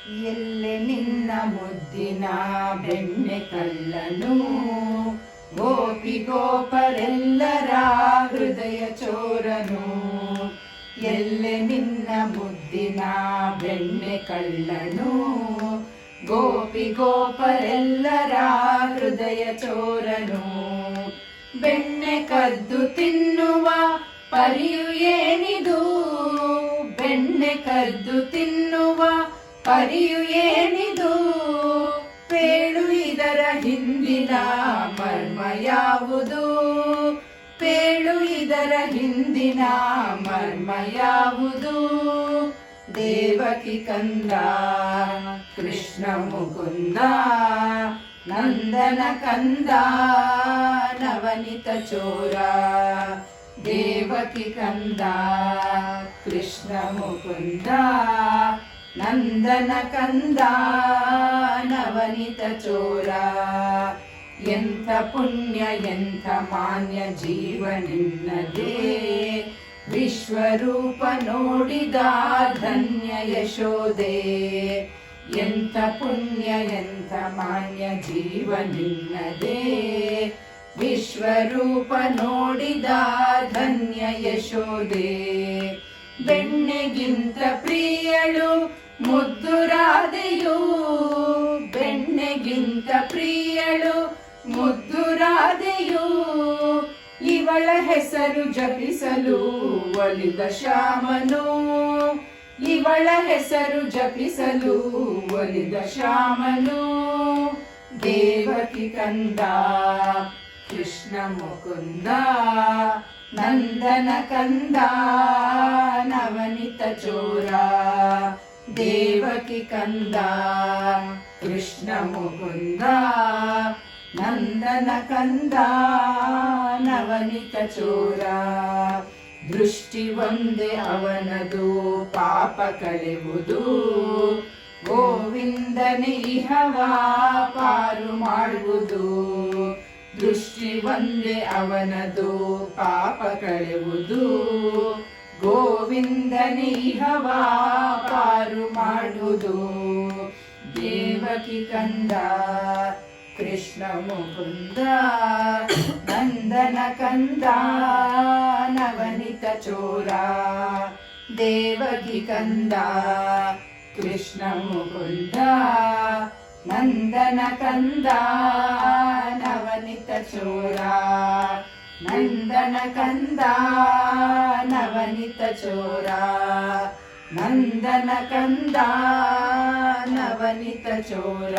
ಎಲ್ಲೆ ನಿನ್ನ ಮುದ್ದಿನ ಬೆಣ್ಣೆ ಕಳ್ಳನು, ಗೋಪಿ ಗೋಪರೆಲ್ಲರ ಹೃದಯ ಚೋರನು. ಎಲ್ಲೆ ನಿನ್ನ ಮುದ್ದಿನ ಬೆಣ್ಣೆ ಕಳ್ಳನು, ಗೋಪಿ ಗೋಪರೆಲ್ಲರ ಹೃದಯ ಚೋರನು. ಬೆಣ್ಣೆ ಕದ್ದು ತಿನ್ನುವ ಪರಿಯು ಏನಿದು, ಬೆಣ್ಣೆ ಕದ್ದು ತಿನ್ನುವ ಪರಿಯು ಏನಿದು. ಪೇಳು ಇದರ ಹಿಂದಿನ ಮರ್ಮ ಯಾವುದು, ಪೇಳು ಇದರ ಹಿಂದಿನ ಮರ್ಮ ಯಾವುದು. ದೇವಕಿ ಕಂದ ಕೃಷ್ಣ ಮುಕುಂದ, ನಂದನ ಕಂದ ನವನಿತ ಚೋರ. ದೇವಕಿ ಕಂದ ಕೃಷ್ಣ ಮುಕುಂದ, ನಂದನ ಕಂದ ನವನಿತ ಚೋರ. ಎಂಥ ಪುಣ್ಯ ಎಂಥ ಮಾನ್ಯ ಜೀವ ನಿನ್ನದೇ, ವಿಶ್ವರೂಪ ನೋಡಿದ ಧನ್ಯ ಯಶೋದೆ. ಎಂಥ ಪುಣ್ಯ ಎಂಥ ಮಾನ್ಯ ಜೀವ ನಿನ್ನದೇ, ವಿಶ್ವರೂಪ ನೋಡಿದ ಧನ್ಯ ಯಶೋದೆ. ಬೆಣ್ಣೆಗಿಂತ ಪ್ರಿಯಳು ಮುದ್ದುರಾದೆಯು, ಬೆಣ್ಣೆಗಿಂತ ಪ್ರಿಯಳು ಮುದ್ದುರಾದೆಯು. ಇವಳ ಹೆಸರು ಜಪಿಸಲು ಒಲಿದ ಶ್ಯಾಮನು, ಇವಳ ಹೆಸರು ಜಪಿಸಲು ಒಲಿದ ಶ್ಯಾಮನು. ದೇವಕಿ ಕಂದ ಕೃಷ್ಣ ಮುಕುಂದ, ನಂದನ ಕಂದ ನವನಿತ ಚೋರ. ದೇವಕಿ ಕಂದ ಕೃಷ್ಣ ಮುಕುಂದ, ನಂದನ ಕಂದ ನವನಿತ ಚೋರ. ದೃಷ್ಟಿ ಒಂದೇ ಅವನದು ಪಾಪ ಕಳೆವುದು, ಗೋವಿಂದನೇ ಇಹವ ಪಾರು ಮಾಡುವುದು. ದೃಷ್ಟಿ ಒಂದೇ ಅವನದು ಪಾಪ ಕಳೆವುದು, ಗೋವಿಂದನೇ ಇಹವ ಪಾರು ಮಾಡುವುದು. ದೇವಕಿ ಕಂದ ಕೃಷ್ಣ ಮುಕುಂದ, ನಂದನ ಕಂದ ನವನಿತ ಚೋರ. ದೇವಕಿ ಕಂದ ಕೃಷ್ಣ ಮುಕುಂದ, ನಂದನ ಕಂದ ನವನಿತ ಚೋರ. ನಂದನ ಕಂದ ನವನಿತ ಚೋರ, ನಂದನ ಕಂದ ನವನಿತ ಚೋರ.